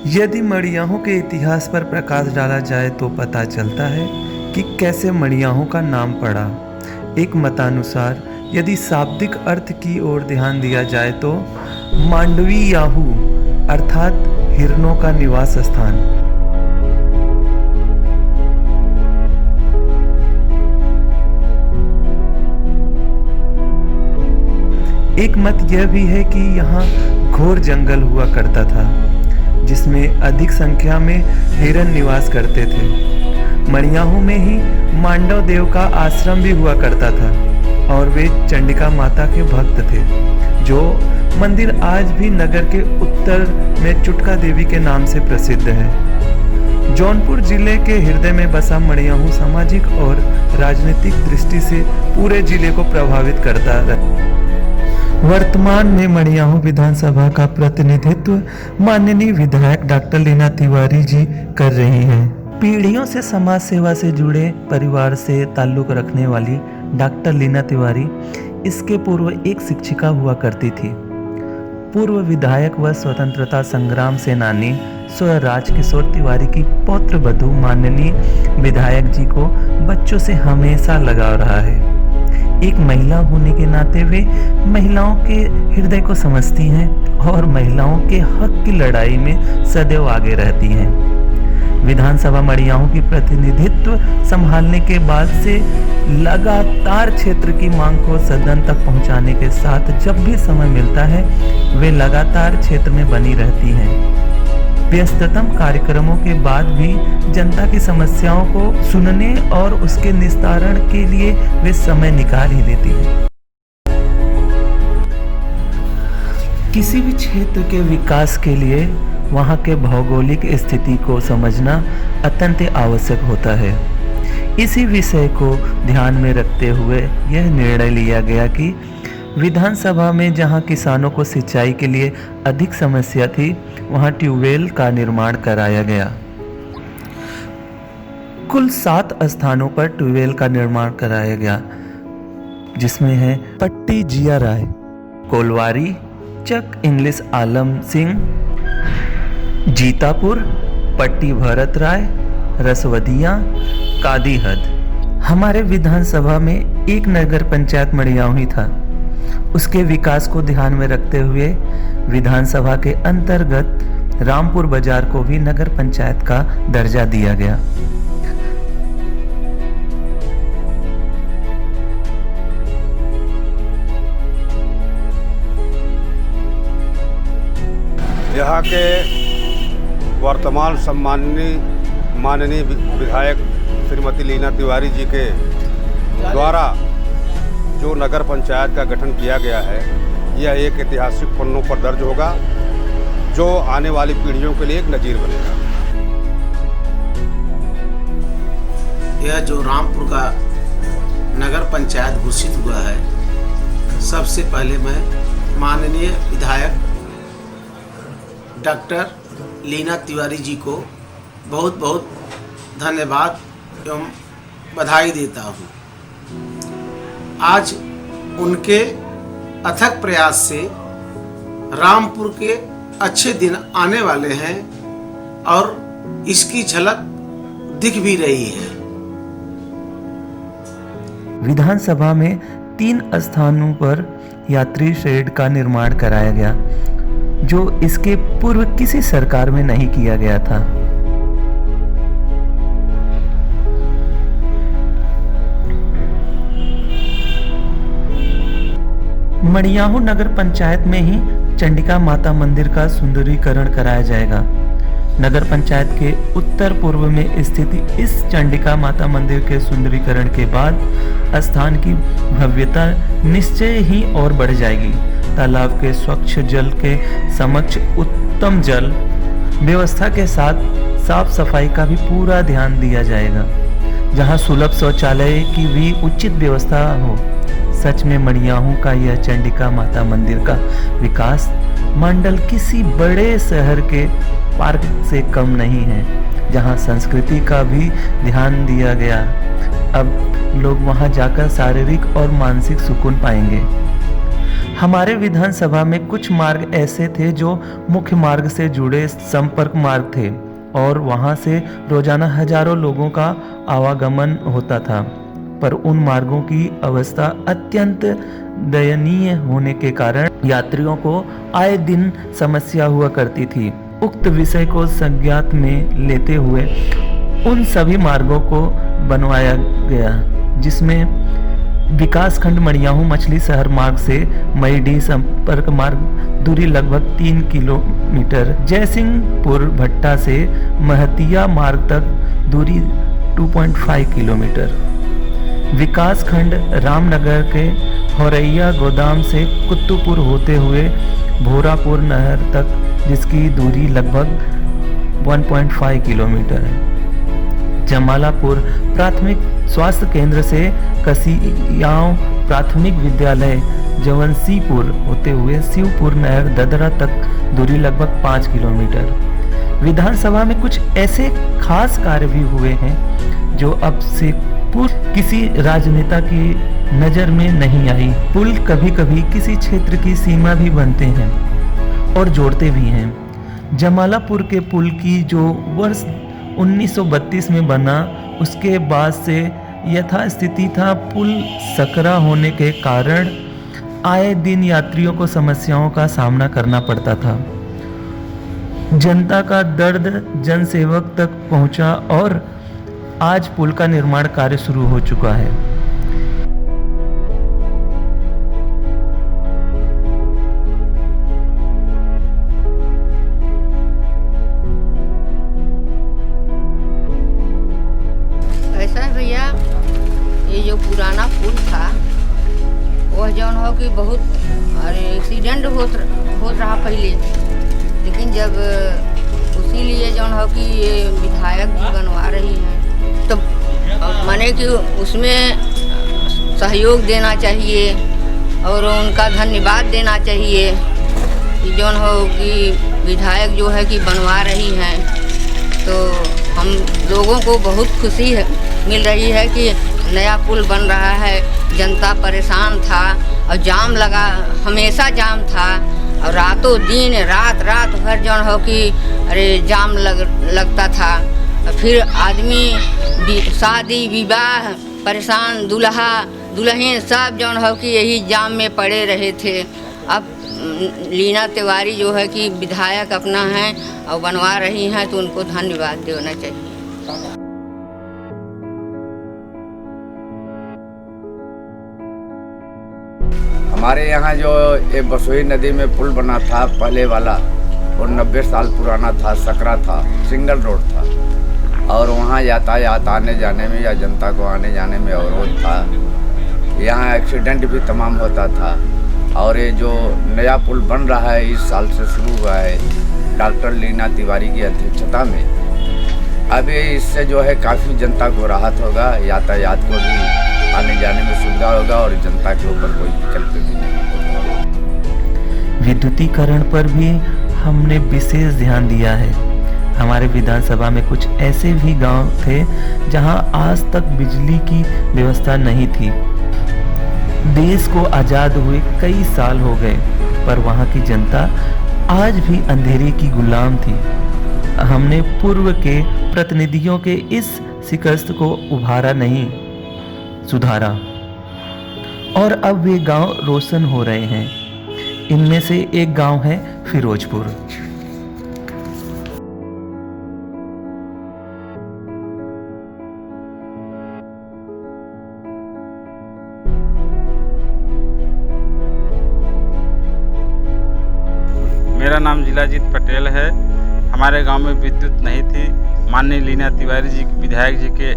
यदि मड़ियाहों के इतिहास पर प्रकाश डाला जाए तो पता चलता है कि कैसे मड़ियाहों का नाम पड़ा। एक मतानुसार यदि शाब्दिक अर्थ की ओर ध्यान दिया जाए तो मांडवी याहू अर्थात हिरणों का निवास स्थान। एक मत यह भी है कि यहाँ घोर जंगल हुआ करता था जिसमें अधिक संख्या में हिरण निवास करते थे। मड़ियाहों में ही मांडव देव का आश्रम भी हुआ करता था और वे चंडिका माता के भक्त थे। जो मंदिर आज भी नगर के उत्तर में चुटका देवी के नाम से प्रसिद्ध है। जौनपुर जिले के हृदय में बसा मड़ियाहू सामाजिक और राजनीतिक दृष्टि से पूरे जिले को प्रभावित करता है। वर्तमान में मड़ियाहू विधानसभा का प्रतिनिधित्व माननीय विधायक डॉक्टर लीना तिवारी जी कर रही हैं। पीढ़ियों से समाज सेवा से जुड़े परिवार से ताल्लुक रखने वाली डॉक्टर लीना तिवारी इसके पूर्व एक शिक्षिका हुआ करती थी। पूर्व विधायक व स्वतंत्रता संग्राम सेनानी स्व राजकिशोर तिवारी की पौत्र वधू माननीय विधायक जी को बच्चों से हमेशा लगाव रहा है। एक महिला होने के नाते वे महिलाओं के हृदय को समझती हैं और महिलाओं के हक की लड़ाई में सदैव आगे रहती हैं। विधानसभा मड़ियाहू की प्रतिनिधित्व संभालने के बाद से लगातार क्षेत्र की मांग को सदन तक पहुंचाने के साथ जब भी समय मिलता है वे लगातार क्षेत्र में बनी रहती हैं। व्यस्ततम कार्यक्रमों के बाद भी जनता की समस्याओं को सुनने और उसके निस्तारण के लिए वे समय निकाल ही लेती हैं। किसी भी क्षेत्र के विकास के लिए वहां के भौगोलिक स्थिति को समझना अत्यंत आवश्यक होता है। इसी विषय को ध्यान में रखते हुए यह निर्णय लिया गया कि विधानसभा में जहां किसानों को सिंचाई के लिए अधिक समस्या थी वहां ट्यूबवेल का निर्माण कराया गया। कुल 7 स्थानों पर ट्यूबवेल का निर्माण कराया गया जिसमें है पट्टी जिया राय, कोलवारी, चक इंग्लिश आलम सिंह, जीतापुर, पट्टी भरत राय, रसवदिया, कादीहद। हमारे विधानसभा में एक नगर पंचायत मड़ियाहू ही था। उसके विकास को ध्यान में रखते हुए विधानसभा के अंतर्गत रामपुर बाजार को भी नगर पंचायत का दर्जा दिया गया। यहाँ के वर्तमान माननीय विधायक श्रीमती लीना तिवारी जी के द्वारा जो नगर पंचायत का गठन किया गया है यह एक ऐतिहासिक पन्नों पर दर्ज होगा जो आने वाली पीढ़ियों के लिए एक नजीर बनेगा। यह जो रामपुर का नगर पंचायत घोषित हुआ है, सबसे पहले मैं माननीय विधायक डॉक्टर लीना तिवारी जी को बहुत बहुत धन्यवाद एवं बधाई देता हूँ। आज उनके अथक प्रयास से रामपुर के अच्छे दिन आने वाले हैं और इसकी झलक दिख भी रही है। विधानसभा में 3 स्थानों पर यात्री शेड का निर्माण कराया गया जो इसके पूर्व किसी सरकार में नहीं किया गया था। मड़ियाहू नगर पंचायत में ही चंडिका माता मंदिर का सुंदरीकरण कराया जाएगा। नगर पंचायत के उत्तर पूर्व में स्थित इस चंडिका माता मंदिर के सुंदरीकरण के बाद स्थान की भव्यता निश्चय ही और बढ़ जाएगी। तालाब के स्वच्छ जल के समक्ष उत्तम जल व्यवस्था के साथ साफ सफाई का भी पूरा ध्यान दिया जाएगा, जहां सुलभ शौचालय की भी उचित व्यवस्था हो। सच में मड़ियाहू का यह चंडिका माता मंदिर का विकास मंडल किसी बड़े शहर के पार्क से कम नहीं है, जहां संस्कृति का भी ध्यान दिया गया। अब लोग वहां जाकर शारीरिक और मानसिक सुकून पाएंगे। हमारे विधानसभा में कुछ मार्ग ऐसे थे जो मुख्य मार्ग से जुड़े संपर्क मार्ग थे और वहां से रोजाना हजारों लोगों का आवागमन होता था, पर उन मार्गों की अवस्था अत्यंत दयनीय होने के कारण यात्रियों को आए दिन समस्या हुआ करती थी। उक्त विषय को संज्ञात में लेते हुए उन सभी मार्गों को बनवाया गया, जिसमें विकासखंड मड़ियाहू मछली शहर मार्ग से मईडीह संपर्क मार्ग दूरी लगभग 3 किलोमीटर, जयसिंहपुर भट्टा से महतिया मार्ग तक दूरी 2.5 किलोमीटर, विकासखंड रामनगर के हौरैया गोदाम से कुत्तुपुर होते हुए भोरापुर नहर तक, जिसकी दूरी लगभग 1.5 किलोमीटर है, जमालापुर प्राथमिक स्वास्थ्य केंद्र से कसियाओं प्राथमिक विद्यालय जवंसीपुर होते हुए शिवपुर नहर ददरा तक दूरी लगभग 5 किलोमीटर। विधानसभा में कुछ ऐसे खास कार्य भी हुए हैं जो अब से पूर्व किसी राजनेता की नज़र में नहीं आई। पुल कभी कभी किसी क्षेत्र की सीमा भी बनते हैं और जोड़ते भी हैं। जमालापुर के पुल की जो वर्ष 1932 में बना, उसके बाद से यथास्थिति था। पुल सकरा होने के कारण आए दिन यात्रियों को समस्याओं का सामना करना पड़ता था। जनता का दर्द जनसेवक तक पहुंचा और आज पुल का निर्माण कार्य शुरू हो चुका है। भैया ये जो पुराना पुल था वह जौन हो कि बहुत एक्सीडेंट होत रहा पहले, लेकिन जब उसी लिए जौन हो कि ये विधायक जी बनवा रही हैं तो माने कि उसमें सहयोग देना चाहिए और उनका धन्यवाद देना चाहिए कि जौन हो कि विधायक जो है कि बनवा रही हैं, तो हम लोगों को बहुत खुशी है मिल रही है कि नया पुल बन रहा है। जनता परेशान था और जाम लगा, हमेशा जाम था और रातों दिन रात भर जौन हो कि जाम लगता था। फिर आदमी शादी विवाह परेशान, दूल्हा दुल्हन सब जौन हो कि यही जाम में पड़े रहे थे। अब लीना तिवारी जो है कि विधायक अपना है और बनवा रही हैं, तो उनको धन्यवाद देना चाहिए। हमारे यहाँ जो ये बसोई नदी में पुल बना था पहले वाला, वो 90 साल पुराना था, सकरा था, सिंगल रोड था और वहाँ यातायात आने जाने में या जनता को आने जाने में अवरोध था। यहाँ एक्सीडेंट भी तमाम होता था और ये जो नया पुल बन रहा है इस साल से शुरू हुआ है डॉक्टर लीना तिवारी की अध्यक्षता में। अभी इससे जो है काफ़ी जनता को राहत होगा, यातायात को भी आने जाने में सुविधा होगा और जनता के ऊपर कोई विकल्प भी नहीं होगा। विद्युतीकरण पर भी हमने विशेष ध्यान दिया है। हमारे विधानसभा में कुछ ऐसे भी गांव थे जहां आज तक बिजली की व्यवस्था नहीं थी। देश को आज़ाद हुए कई साल हो गए, पर वहां की जनता आज भी अंधेरे की गुलाम थी। हमने पूर्व के प्रतिनिधियों के इस शिकस्त को उभारा नहीं, सुधारा और अब वे गांव रोशन हो रहे हैं। इनमें से एक गांव है फिरोजपुर। मेरा नाम जिलाजीत पटेल है। हमारे गांव में विद्युत नहीं थी। माननीय लीना तिवारी जी विधायक जी के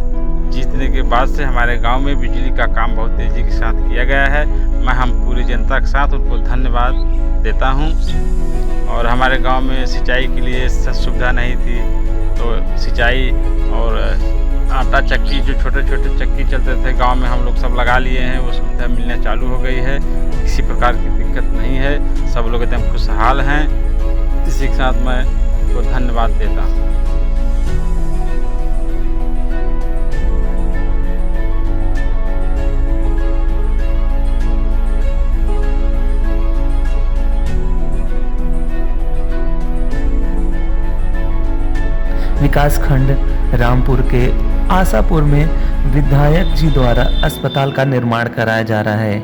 जीतने के बाद से हमारे गांव में बिजली का काम बहुत तेज़ी के साथ किया गया है। मैं हम पूरी जनता के साथ उनको धन्यवाद देता हूं। और हमारे गांव में सिंचाई के लिए सुविधा नहीं थी, तो सिंचाई और आटा चक्की जो छोटे छोटे चक्की चलते थे गांव में हम लोग सब लगा लिए हैं, वो सुविधा मिलना चालू हो गई है। किसी प्रकार की दिक्कत नहीं है, सब लोग एकदम खुशहाल हैं। इसी के साथ मैं उनको धन्यवाद देता हूँ। विकास खंड रामपुर के आशापुर में विधायक जी द्वारा अस्पताल का निर्माण कराया जा रहा है।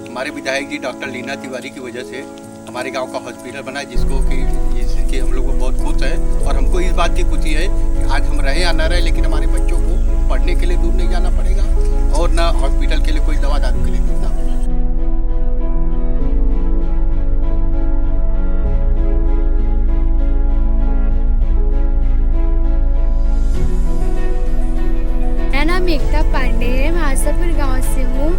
हमारे विधायक जी डॉक्टर लीना तिवारी की वजह से हमारे गांव का हॉस्पिटल बना, जिसके हम लोग बहुत खुश हैं। और हमको इस बात की खुशी है कि आज हम रहे या न रहे, लेकिन हमारे बच्चों को पढ़ने के लिए दूर नहीं जाना पड़ेगा और न हॉस्पिटल के लिए कोई दवा दारू के लिए दूर ना। मेरा नाम एकता पांडे है, मैं आशापुर गाँव से हूँ।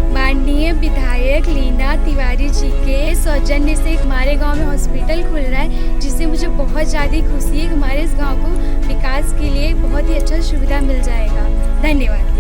माननीय विधायक लीना तिवारी जी के सौजन्य से हमारे गांव में हॉस्पिटल खुल रहा है, जिससे मुझे बहुत ज़्यादा खुशी है कि हमारे इस गांव को विकास के लिए बहुत ही अच्छा सुविधा मिल जाएगा। धन्यवाद।